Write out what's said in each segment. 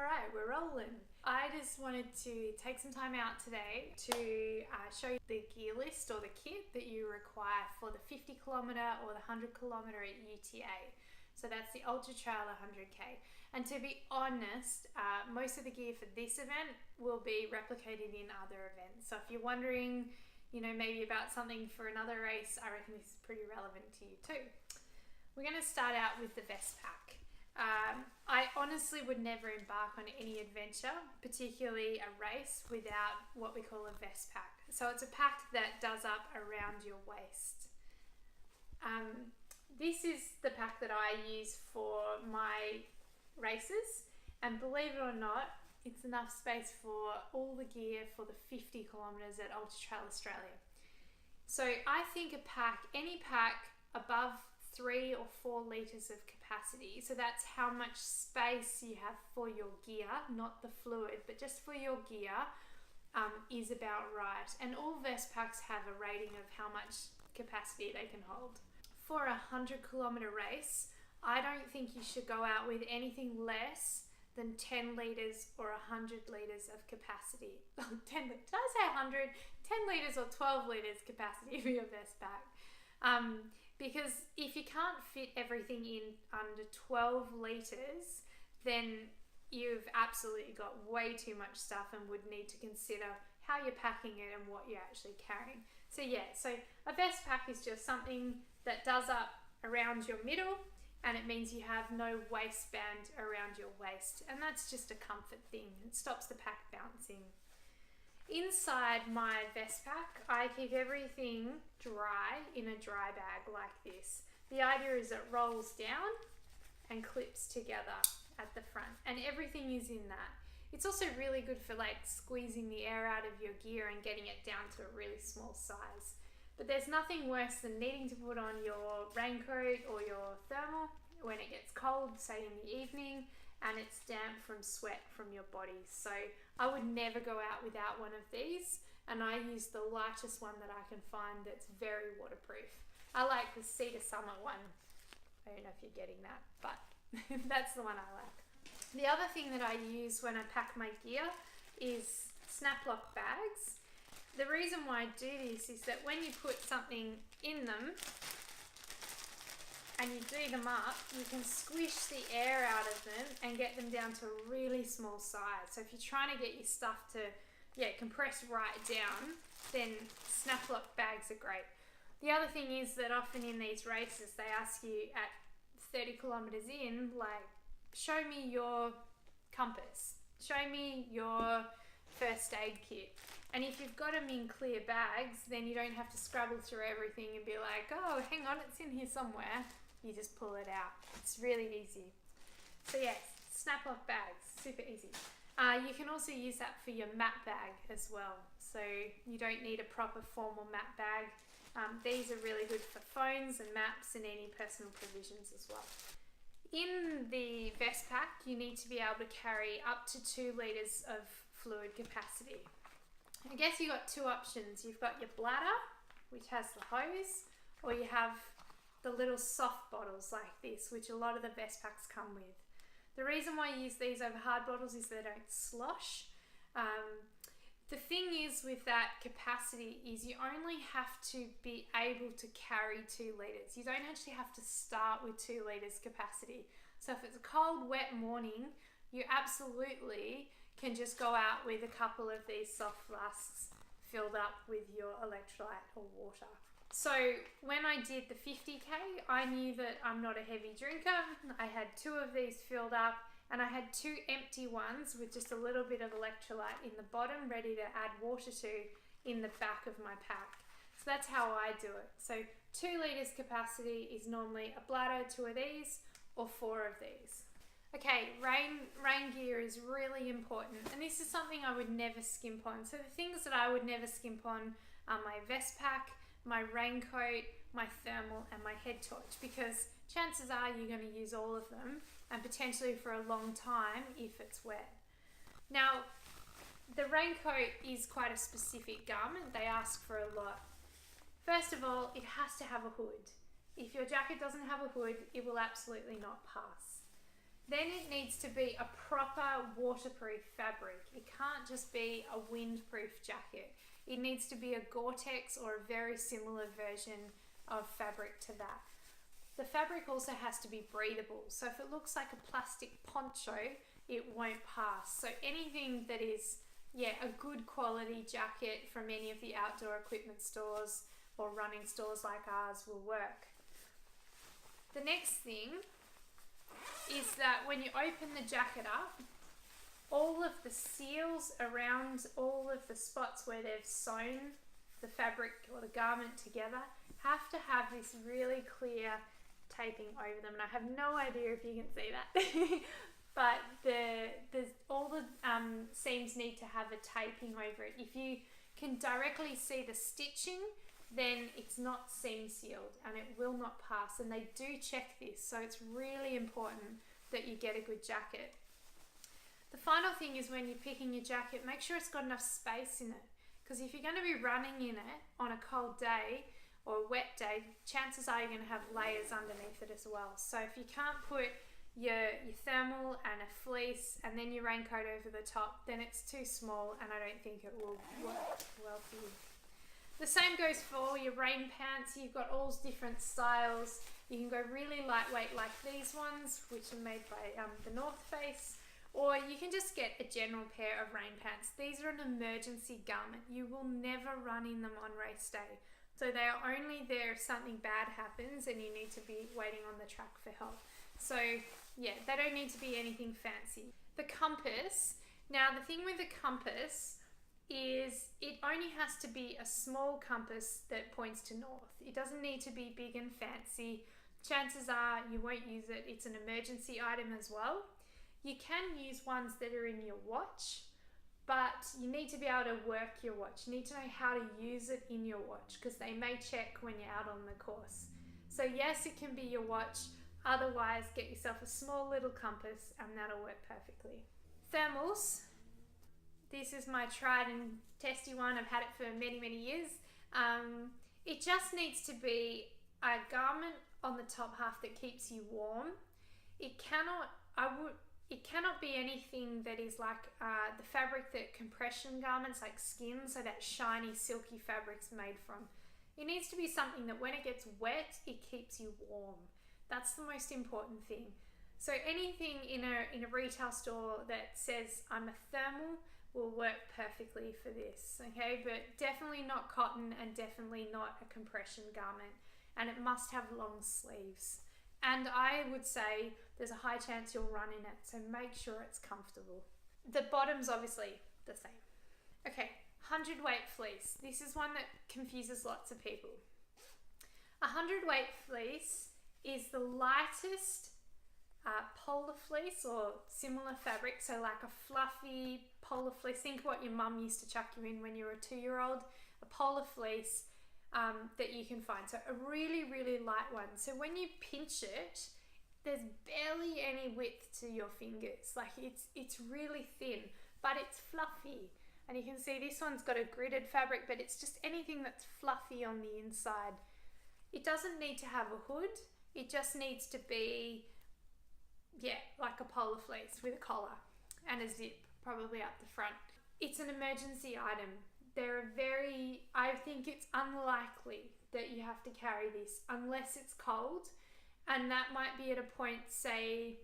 Alright, we're rolling. I just wanted to take some time out today to show you the gear list or the kit that you require for the 50 kilometre or the 100 kilometre at UTA. So that's the Ultra Trail 100k. And to be honest, most of the gear for this event will be replicated in other events. So if you're wondering, maybe about something for another race, I reckon this is pretty relevant to you too. We're going to start out with the vest pack. I honestly would never embark on any adventure, particularly a race, without what we call a vest pack. So it's a pack that does up around your waist. This is the pack that I use for my races, and believe it or not, it's enough space for all the gear for the 50 kilometres at Ultra Trail Australia. So I think any pack above 3 or 4 litres of capacity, so that's how much space you have for your gear, not the fluid, but just for your gear, is about right. And all vest packs have a rating of how much capacity they can hold. For a 100 kilometre race, I don't think you should go out with anything less than 10 litres or 100 litres of capacity. 10, did I say 100? 10 litres or 12 litres capacity for your vest pack. Because if you can't fit everything in under 12 litres, then you've absolutely got way too much stuff and would need to consider how you're packing it and what you're actually carrying. So a vest pack is just something that does up around your middle, and it means you have no waistband around your waist, and that's just a comfort thing. It stops the pack bouncing. Inside my vest pack, I keep everything dry in a dry bag like this. The idea is it rolls down and clips together at the front, and everything is in that. It's also really good for squeezing the air out of your gear and getting it down to a really small size. But there's nothing worse than needing to put on your raincoat or your thermal when it gets cold, say in the evening, and it's damp from sweat from your body. So I would never go out without one of these, and I use the lightest one that I can find that's very waterproof. I like the Cedar Summit one. I don't know if you're getting that, but that's the one I like. The other thing that I use when I pack my gear is Snap-Loc Bags. The reason why I do this is that when you put something in them and you do them up, you can squish the air out of them and get them down to a really small size. So if you're trying to get your stuff to compress right down, then Snap-Loc Bags are great. The other thing is that often in these races they ask you at 30 kilometres in, show me your compass, show me your first aid kit. And if you've got them in clear bags, then you don't have to scrabble through everything and be like, oh, hang on, it's in here somewhere. You just pull it out. It's really easy. So yes, Snap-Loc Bags, super easy. You can also use that for your map bag as well. So you don't need a proper formal map bag. These are really good for phones and maps and any personal provisions as well. In the vest pack, you need to be able to carry up to 2 litres of fluid capacity. I guess you've got 2 options. You've got your bladder, which has the hose, or you have the little soft bottles like this, which a lot of the vest packs come with. The reason why I use these over hard bottles is they don't slosh. The thing is with that capacity is you only have to be able to carry 2 litres. You don't actually have to start with 2 litres capacity. So if it's a cold, wet morning, you absolutely can just go out with a couple of these soft flasks filled up with your electrolyte or water. So when I did the 50k, I knew that I'm not a heavy drinker. I had 2 of these filled up, and I had 2 empty ones with just a little bit of electrolyte in the bottom ready to add water to in the back of my pack. So that's how I do it. So 2 litres capacity is normally a bladder, 2 of these, or 4 of these. Okay, rain gear is really important, and this is something I would never skimp on. So the things that I would never skimp on are my vest pack, my raincoat, my thermal, and my head torch, because chances are you're going to use all of them, and potentially for a long time if it's wet. Now, the raincoat is quite a specific garment. They ask for a lot. First of all, it has to have a hood. If your jacket doesn't have a hood, it will absolutely not pass. Then it needs to be a proper waterproof fabric. It can't just be a windproof jacket. It needs to be a Gore-Tex or a very similar version of fabric to that. The fabric also has to be breathable. So if it looks like a plastic poncho, it won't pass. So anything that is, a good quality jacket from any of the outdoor equipment stores or running stores like ours will work. The next thing is that when you open the jacket up, all of the seals around all of the spots where they've sewn the fabric or the garment together have to have this really clear taping over them. And I have no idea if you can see that. But all the seams need to have a taping over it. If you can directly see the stitching, then it's not seam sealed and it will not pass, and they do check this, so it's really important that you get a good jacket. The final thing is when you're picking your jacket, make sure it's got enough space in it, because if you're going to be running in it on a cold day or a wet day, chances are you're going to have layers underneath it as well. So if you can't put your thermal and a fleece and then your raincoat over the top, then it's too small and I don't think it will work well for you. The same goes for your rain pants. You've got all different styles. You can go really lightweight like these ones, which are made by the North Face, or you can just get a general pair of rain pants. These are an emergency garment. You will never run in them on race day. So they are only there if something bad happens and you need to be waiting on the track for help. So they don't need to be anything fancy. The compass. Now the thing with the compass is it only has to be a small compass that points to north. It doesn't need to be big and fancy. Chances are you won't use it. It's an emergency item as well. You can use ones that are in your watch, but you need to be able to work your watch. You need to know how to use it in your watch, because they may check when you're out on the course. So yes, it can be your watch. Otherwise, get yourself a small little compass and that'll work perfectly. Thermals. This is my tried and testy one. I've had it for many, many years. It just needs to be a garment on the top half that keeps you warm. It cannot be anything that is like the fabric that compression garments like skin, so that shiny, silky fabric's made from. It needs to be something that when it gets wet, it keeps you warm. That's the most important thing. So anything in a retail store that says I'm a thermal will work perfectly for this, okay? But definitely not cotton and definitely not a compression garment, and it must have long sleeves. And I would say there's a high chance you'll run in it, so make sure it's comfortable. The bottom's obviously the same. Okay, 100 weight fleece. This is one that confuses lots of people. 100 weight fleece is the lightest polar fleece or similar fabric, so like a fluffy polar fleece. Think what your mum used to chuck you in when you were a 2-year-old. A polar fleece that you can find. So a really, really light one. So when you pinch it, there's barely any width to your fingers. Like it's really thin, but it's fluffy. And you can see this one's got a gridded fabric, but it's just anything that's fluffy on the inside. It doesn't need to have a hood. It just needs to be, like a polar fleece with a collar and a zip, probably up the front. It's an emergency item. I think it's unlikely that you have to carry this unless it's cold, and that might be at a point, say,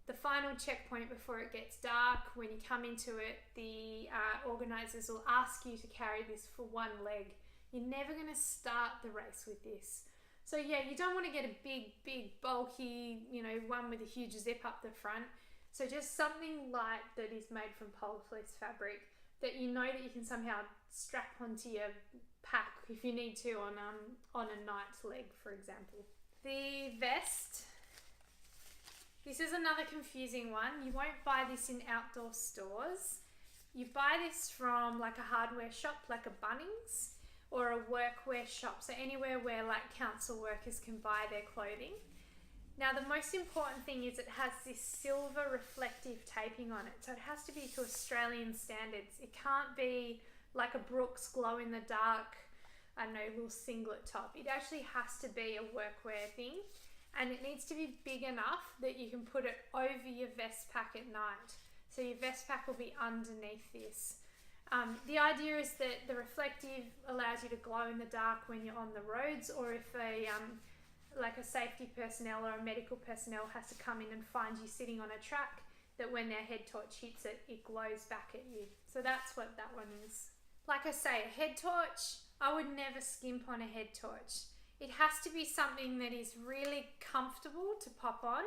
the final checkpoint before it gets dark. When you come into it, the organisers will ask you to carry this for one leg. You're never going to start the race with this. So you don't want to get a big, bulky, one with a huge zip up the front. So just something light that is made from polar fleece fabric that you know that you can somehow strap onto your pack if you need to on a night leg, for example. The vest. This is another confusing one. You won't buy this in outdoor stores. You buy this from like a hardware shop, like a Bunnings, or a workwear shop, so anywhere where like council workers can buy their clothing. Now the most important thing is it has this silver reflective taping on it, so it has to be to Australian standards. It can't be like a Brooks glow in the dark, little singlet top. It actually has to be a workwear thing, and it needs to be big enough that you can put it over your vest pack at night. So your vest pack will be underneath this. The idea is that the reflective allows you to glow in the dark when you're on the roads, or if like a safety personnel or a medical personnel has to come in and find you sitting on a track, that when their head torch hits it, it glows back at you. So that's what that one is. Like I say, a head torch, I would never skimp on a head torch. It has to be something that is really comfortable to pop on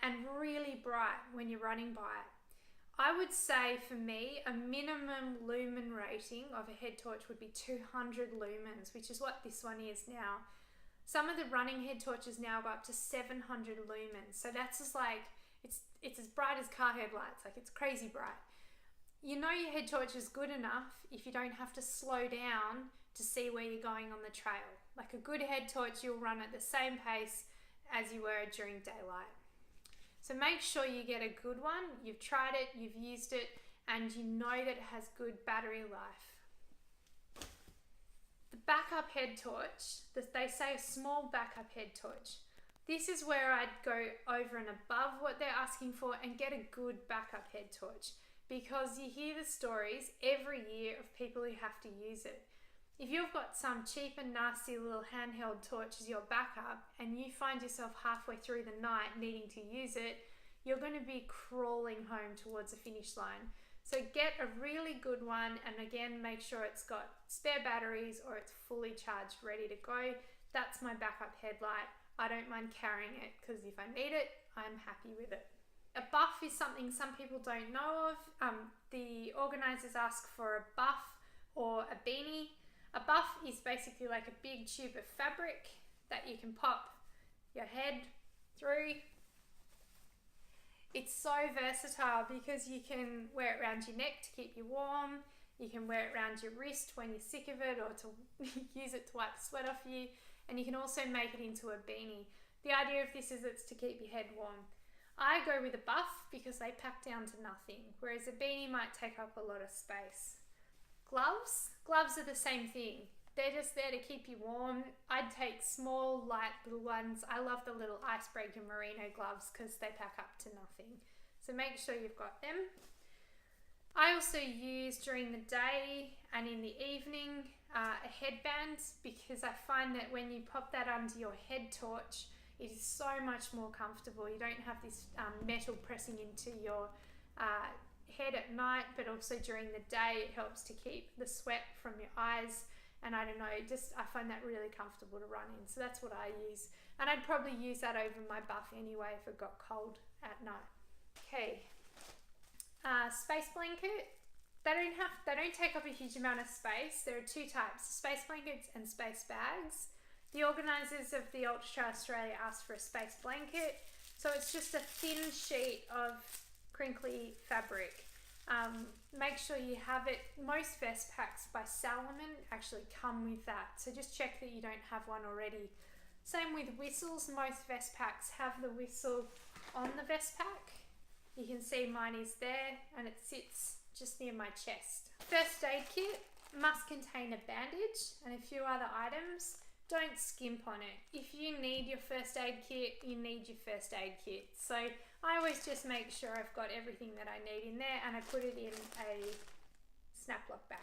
and really bright when you're running by it. I would say for me, a minimum lumen rating of a head torch would be 200 lumens, which is what this one is now. Some of the running head torches now go up to 700 lumens. So that's just like, it's as bright as car headlights, like it's crazy bright. You know your head torch is good enough if you don't have to slow down to see where you're going on the trail. Like a good head torch, you'll run at the same pace as you were during daylight. So make sure you get a good one. You've tried it, you've used it, and you know that it has good battery life. The backup head torch, they say a small backup head torch. This is where I'd go over and above what they're asking for and get a good backup head torch, because you hear the stories every year of people who have to use it. If you've got some cheap and nasty little handheld torch as your backup and you find yourself halfway through the night needing to use it, you're going to be crawling home towards the finish line. So get a really good one, and again, make sure it's got spare batteries or it's fully charged, ready to go. That's my backup headlight. I don't mind carrying it because if I need it, I'm happy with it. A buff is something some people don't know of. The organisers ask for a buff or a beanie. A buff is basically like a big tube of fabric that you can pop your head through. It's so versatile because you can wear it around your neck to keep you warm. You can wear it around your wrist when you're sick of it, or to use it to wipe the sweat off you. And you can also make it into a beanie. The idea of this is it's to keep your head warm. I go with a buff because they pack down to nothing, whereas a beanie might take up a lot of space. Gloves are the same thing. They're just there to keep you warm. I'd take small, light little ones. I love the little icebreaker merino gloves because they pack up to nothing. So make sure you've got them. I also use during the day and in the evening a headband, because I find that when you pop that under your head torch, it is so much more comfortable. You don't have this metal pressing into your head at night, but also during the day it helps to keep the sweat from your eyes, and I don't know, I find that really comfortable to run in. So that's what I use, and I'd probably use that over my buff anyway if it got cold at night. Okay, space blanket. They don't take up a huge amount of space. There are two types, space blankets and space bags. The organisers of the Ultra Australia asked for a space blanket. So it's just a thin sheet of crinkly fabric. Make sure you have it. Most vest packs by Salomon actually come with that. So just check that you don't have one already. Same with whistles. Most vest packs have the whistle on the vest pack. You can see mine is there and it sits just near my chest. First aid kit must contain a bandage and a few other items. Don't skimp on it. If you need your first aid kit, you need your first aid kit. So I always just make sure I've got everything that I need in there, and I put it in a Snap-Loc bag.